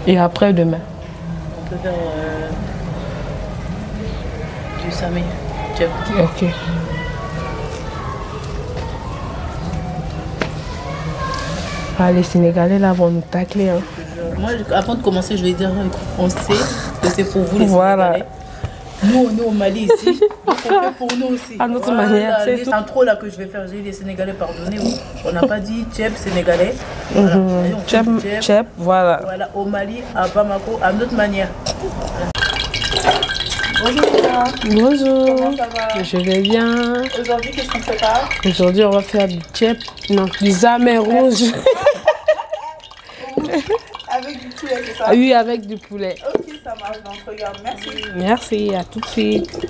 Et après, demain? On peut faire du samé. Ok. Ah, les Sénégalais là vont nous tacler. Hein. Moi, avant de commencer, je vais dire on sait que c'est pour vous les voilà. Sénégalais. Nous, on est au Mali ici, donc on fait pour nous aussi. À notre manière. Les intros là que je vais faire, j'ai les Sénégalais, pardonnez. On n'a pas dit tchèp sénégalais. Voilà. Tchèp, voilà. Voilà, au Mali, à Bamako, à notre manière. Bonjour Lina. Bonjour. Comment ça va? Je vais bien. Aujourd'hui, qu'est-ce qu'on prépare? Aujourd'hui, on va faire du tchèp, non, du zamé rouge. Avec du poulet, c'est ça? Oui, avec du poulet. Ok, ça marche, donc regarde, merci. Merci, à tout de suite.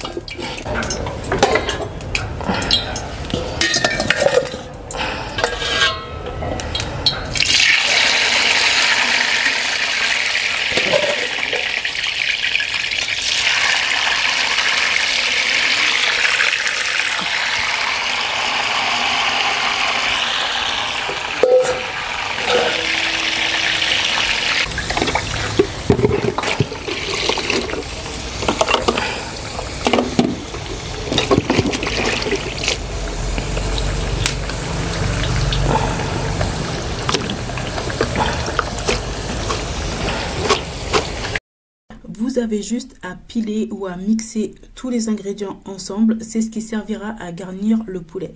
Vous avez juste à piler ou à mixer tous les ingrédients ensemble. C'est ce qui servira à garnir le poulet.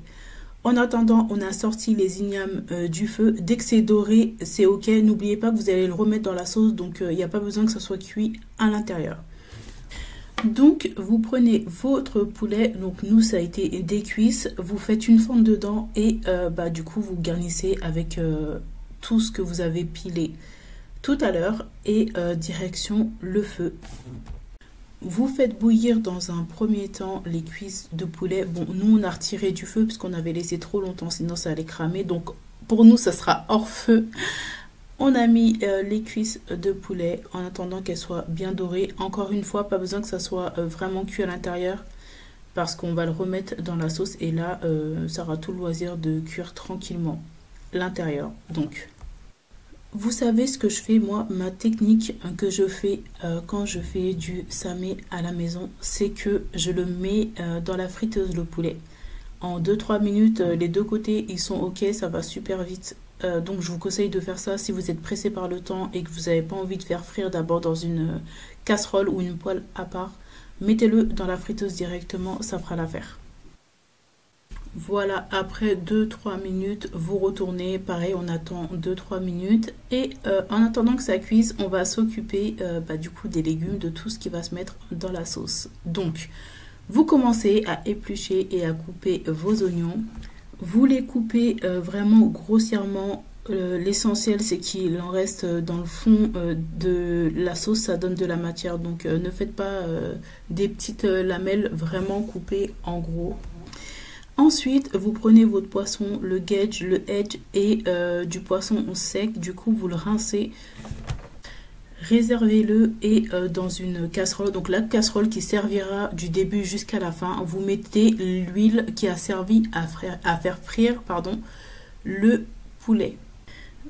En attendant, on a sorti les ignames du feu. Dès que c'est doré, c'est ok. N'oubliez pas que vous allez le remettre dans la sauce. Donc, il n'y a pas besoin que ça soit cuit à l'intérieur. Donc, vous prenez votre poulet. Donc, nous, ça a été des cuisses. Vous faites une fente dedans. Et du coup, vous garnissez avec tout ce que vous avez pilé tout à l'heure et direction le feu. Vous faites bouillir dans un premier temps les cuisses de poulet. Bon, nous on a retiré du feu parce qu'on avait laissé trop longtemps, sinon ça allait cramer. Donc pour nous ça sera hors feu. On a mis les cuisses de poulet en attendant qu'elles soient bien dorées. Encore une fois, pas besoin que ça soit vraiment cuit à l'intérieur parce qu'on va le remettre dans la sauce et là ça aura tout le loisir de cuire tranquillement l'intérieur. Donc vous savez ce que je fais, moi, ma technique que je fais quand je fais du samé à la maison, c'est que je le mets dans la friteuse, le poulet. En 2-3 minutes, les deux côtés, ils sont ok, ça va super vite. Donc, je vous conseille de faire ça si vous êtes pressé par le temps et que vous n'avez pas envie de faire frire d'abord dans une casserole ou une poêle à part. Mettez-le dans la friteuse directement, ça fera l'affaire. Voilà, après 2-3 minutes, vous retournez. Pareil, on attend 2-3 minutes. Et en attendant que ça cuise, on va s'occuper du coup des légumes, de tout ce qui va se mettre dans la sauce. Donc, vous commencez à éplucher et à couper vos oignons. Vous les coupez vraiment grossièrement. L'essentiel, c'est qu'il en reste dans le fond de la sauce. Ça donne de la matière. Donc, ne faites pas des petites lamelles vraiment coupées en gros. Ensuite, vous prenez votre poisson, le gage, le edge et du poisson sec. Du coup, vous le rincez. Réservez-le et dans une casserole, donc la casserole qui servira du début jusqu'à la fin, vous mettez l'huile qui a servi à faire frire le poulet.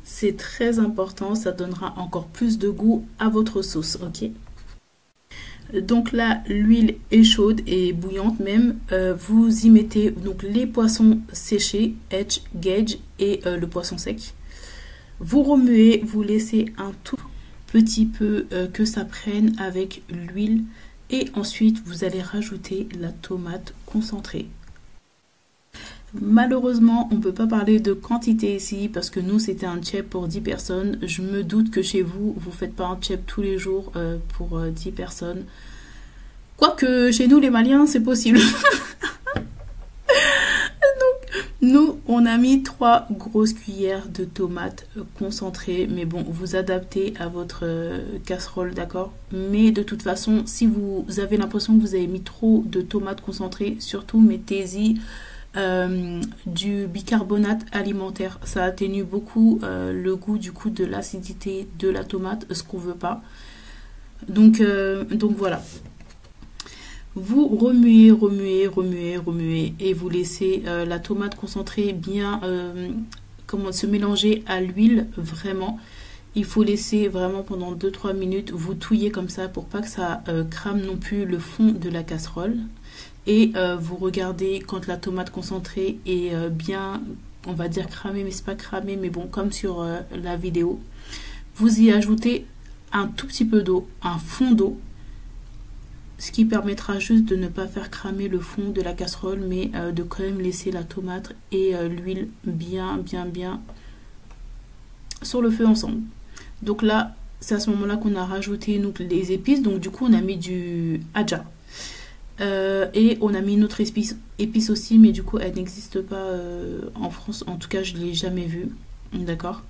C'est très important, ça donnera encore plus de goût à votre sauce, ok? Donc là, l'huile est chaude et bouillante même. Vous y mettez donc les poissons séchés, edge, gauge et le poisson sec. Vous remuez, vous laissez un tout petit peu que ça prenne avec l'huile. Et ensuite, vous allez rajouter la tomate concentrée. Malheureusement, on ne peut pas parler de quantité ici parce que nous, c'était un tchèp pour 10 personnes. Je me doute que chez vous, vous ne faites pas un tchèp tous les jours pour 10 personnes. Quoique, chez nous, les Maliens, c'est possible. Donc, nous, on a mis 3 grosses cuillères de tomates concentrées. Mais bon, vous adaptez à votre casserole, d'accord? Mais de toute façon, si vous avez l'impression que vous avez mis trop de tomates concentrées, surtout mettez-y du bicarbonate alimentaire. Ça atténue beaucoup le goût du coup de l'acidité de la tomate, ce qu'on veut pas. Donc voilà. Vous remuez, remuez, remuez, remuez et vous laissez la tomate concentrée bien se mélanger à l'huile vraiment. Il faut laisser vraiment pendant 2-3 minutes, vous touiller comme ça pour pas que ça crame non plus le fond de la casserole. Et vous regardez quand la tomate concentrée est bien, on va dire cramée, mais c'est pas cramé, mais bon, comme sur la vidéo. Vous y ajoutez un tout petit peu d'eau, un fond d'eau, ce qui permettra juste de ne pas faire cramer le fond de la casserole, mais de quand même laisser la tomate et l'huile bien sur le feu ensemble. Donc là, c'est à ce moment-là qu'on a rajouté donc, les épices. Donc du coup, on a mis du adja. Et on a mis une autre épice aussi, mais du coup, elle n'existe pas en France. En tout cas, je ne l'ai jamais vue. D'accord.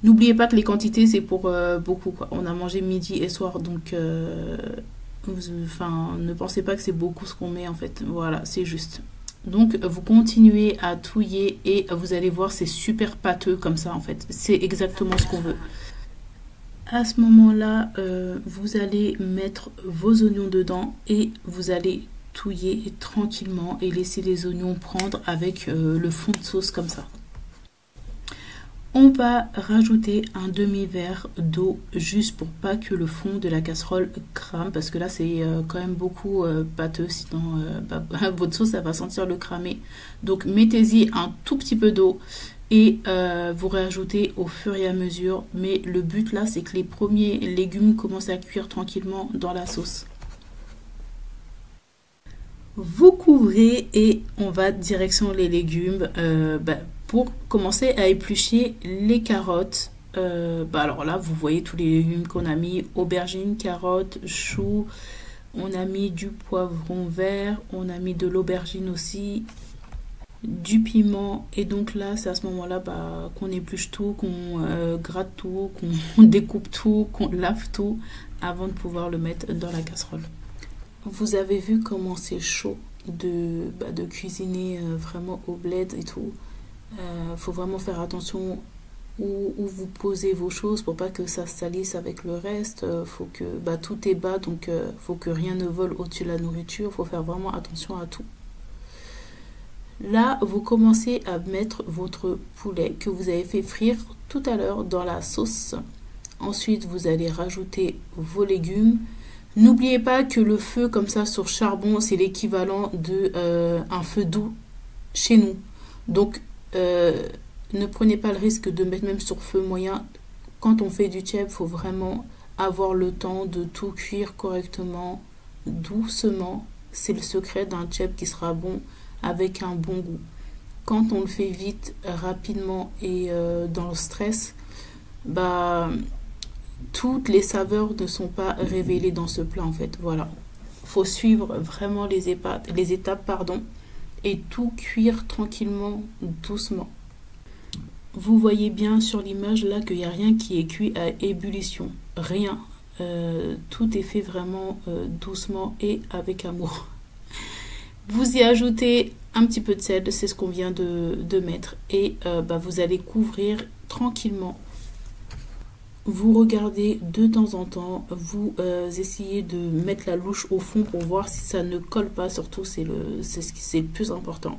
N'oubliez pas que les quantités, c'est pour beaucoup, quoi. On a mangé midi et soir, donc... Enfin, ne pensez pas que c'est beaucoup ce qu'on met en fait. Voilà, c'est juste. Donc, vous continuez à touiller et vous allez voir, c'est super pâteux comme ça en fait. C'est exactement ce qu'on veut. À ce moment-là, vous allez mettre vos oignons dedans et vous allez touiller tranquillement et laisser les oignons prendre avec le fond de sauce comme ça. On va rajouter un demi-verre d'eau juste pour pas que le fond de la casserole crame parce que là c'est quand même beaucoup pâteux, sinon votre sauce ça va sentir le cramer. Donc mettez-y un tout petit peu d'eau et vous réajoutez au fur et à mesure. Mais le but là c'est que les premiers légumes commencent à cuire tranquillement dans la sauce. Vous couvrez et on va direction les légumes. Pour commencer à éplucher les carottes, alors là vous voyez tous les légumes qu'on a mis, aubergines, carottes, choux, on a mis du poivron vert, on a mis de l'aubergine aussi, du piment. Et donc là c'est à ce moment là qu'on épluche tout, qu'on gratte tout, qu'on découpe tout, qu'on lave tout avant de pouvoir le mettre dans la casserole. Vous avez vu comment c'est chaud de cuisiner vraiment au bled et tout. Faut vraiment faire attention où vous posez vos choses pour pas que ça se salisse avec le reste. Faut que tout est bas, donc faut que rien ne vole au-dessus de la nourriture. Faut faire vraiment attention à tout. Là, vous commencez à mettre votre poulet que vous avez fait frire tout à l'heure dans la sauce. Ensuite, vous allez rajouter vos légumes. N'oubliez pas que le feu comme ça sur charbon, c'est l'équivalent de un feu doux chez nous. Donc, ne prenez pas le risque de mettre même sur feu moyen. Quand on fait du tchèp, il faut vraiment avoir le temps de tout cuire correctement, doucement. C'est le secret d'un tchèp qui sera bon avec un bon goût. Quand on le fait vite, rapidement et dans le stress, toutes les saveurs ne sont pas révélées dans ce plat en fait. Voilà, faut suivre vraiment les étapes, et tout cuire tranquillement, doucement. Vous voyez bien sur l'image là qu'il n'y a rien qui est cuit à ébullition, rien. Tout est fait vraiment doucement et avec amour. Vous y ajoutez un petit peu de sel, c'est ce qu'on vient de mettre, et vous allez couvrir tranquillement. Vous regardez de temps en temps, vous essayez de mettre la louche au fond pour voir si ça ne colle pas, surtout c'est le plus important.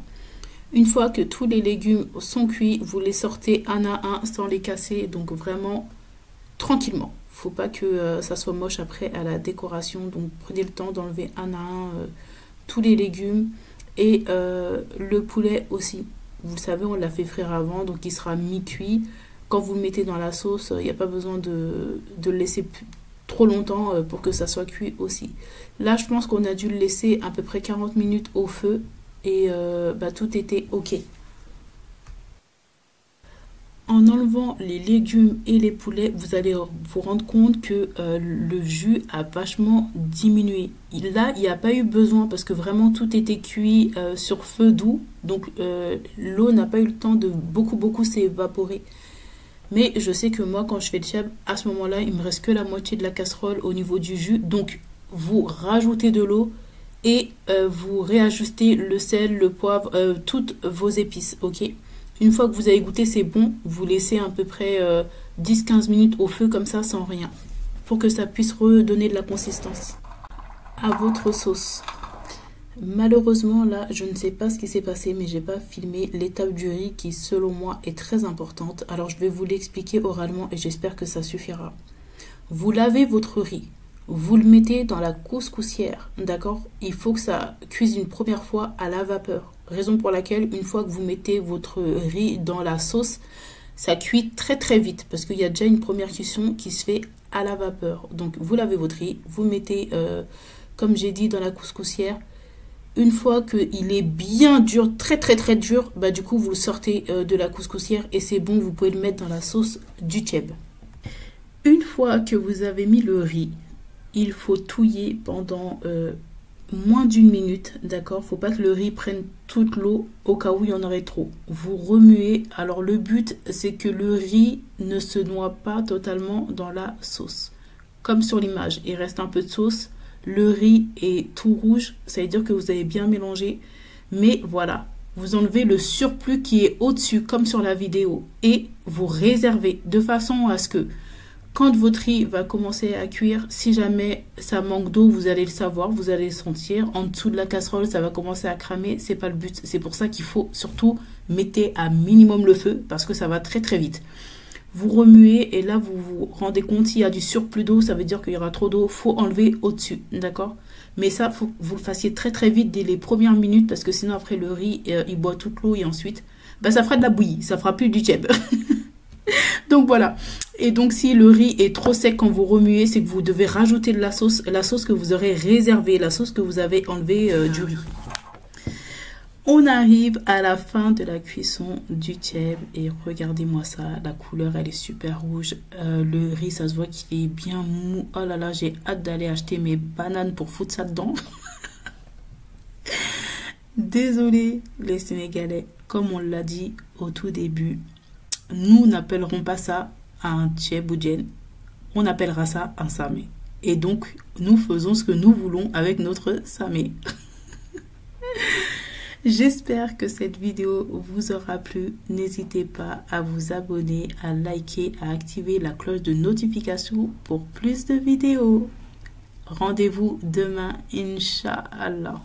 Une fois que tous les légumes sont cuits, vous les sortez un à un sans les casser, donc vraiment tranquillement. Faut pas que ça soit moche après à la décoration, donc prenez le temps d'enlever un à un tous les légumes et le poulet aussi. Vous le savez, on l'a fait frire avant, donc il sera mi-cuit. Quand vous le mettez dans la sauce, il n'y a pas besoin de le laisser trop longtemps pour que ça soit cuit aussi. Là, je pense qu'on a dû le laisser à peu près 40 minutes au feu et tout était ok. En enlevant les légumes et les poulets, vous allez vous rendre compte que le jus a vachement diminué. Là, il n'y a pas eu besoin parce que vraiment tout était cuit sur feu doux. Donc l'eau n'a pas eu le temps de beaucoup s'évaporer. Mais je sais que moi, quand je fais le tchèp, à ce moment-là, il me reste que la moitié de la casserole au niveau du jus. Donc, vous rajoutez de l'eau et vous réajustez le sel, le poivre, toutes vos épices, ok? Une fois que vous avez goûté, c'est bon. Vous laissez à peu près 10-15 minutes au feu comme ça, sans rien, pour que ça puisse redonner de la consistance à votre sauce. Malheureusement, là, je ne sais pas ce qui s'est passé, mais j'ai pas filmé l'étape du riz qui, selon moi, est très importante. Alors, je vais vous l'expliquer oralement et j'espère que ça suffira. Vous lavez votre riz. Vous le mettez dans la couscoussière, d'accord? Il faut que ça cuise une première fois à la vapeur. Raison pour laquelle, une fois que vous mettez votre riz dans la sauce, ça cuit très très vite parce qu'il y a déjà une première cuisson qui se fait à la vapeur. Donc, vous lavez votre riz, vous mettez, comme j'ai dit, dans la couscoussière. Une fois qu'il est bien dur, très très très dur, bah du coup vous le sortez de la couscoussière et c'est bon, vous pouvez le mettre dans la sauce du tchèb. Une fois que vous avez mis le riz, il faut touiller pendant moins d'une minute, d'accord? Faut pas que le riz prenne toute l'eau au cas où il y en aurait trop. Vous remuez. Alors le but c'est que le riz ne se noie pas totalement dans la sauce. Comme sur l'image, il reste un peu de sauce. Le riz est tout rouge, ça veut dire que vous avez bien mélangé. Mais voilà, vous enlevez le surplus qui est au-dessus, comme sur la vidéo. Et vous réservez de façon à ce que, quand votre riz va commencer à cuire, si jamais ça manque d'eau, vous allez le savoir, vous allez le sentir. En dessous de la casserole, ça va commencer à cramer, c'est pas le but. C'est pour ça qu'il faut surtout mettre à minimum le feu, parce que ça va très très vite. Vous remuez et là vous vous rendez compte s'il y a du surplus d'eau, ça veut dire qu'il y aura trop d'eau, faut enlever au-dessus, d'accord? Mais ça, faut que vous le fassiez très très vite dès les premières minutes parce que sinon après le riz, il boit toute l'eau et ensuite, bah, ça fera de la bouillie, ça fera plus du tchèb. Donc voilà. Et donc si le riz est trop sec quand vous remuez, c'est que vous devez rajouter de la sauce que vous aurez réservée, la sauce que vous avez enlevée du riz. On arrive à la fin de la cuisson du tchèb et regardez-moi ça, la couleur elle est super rouge, le riz ça se voit qu'il est bien mou. Oh là là, j'ai hâte d'aller acheter mes bananes pour foutre ça dedans. Désolé les Sénégalais, comme on l'a dit au tout début, nous n'appellerons pas ça un tchèb ou djen, on appellera ça un samé. Et donc nous faisons ce que nous voulons avec notre samé. J'espère que cette vidéo vous aura plu. N'hésitez pas à vous abonner, à liker, à activer la cloche de notification pour plus de vidéos. Rendez-vous demain, Inch'Allah.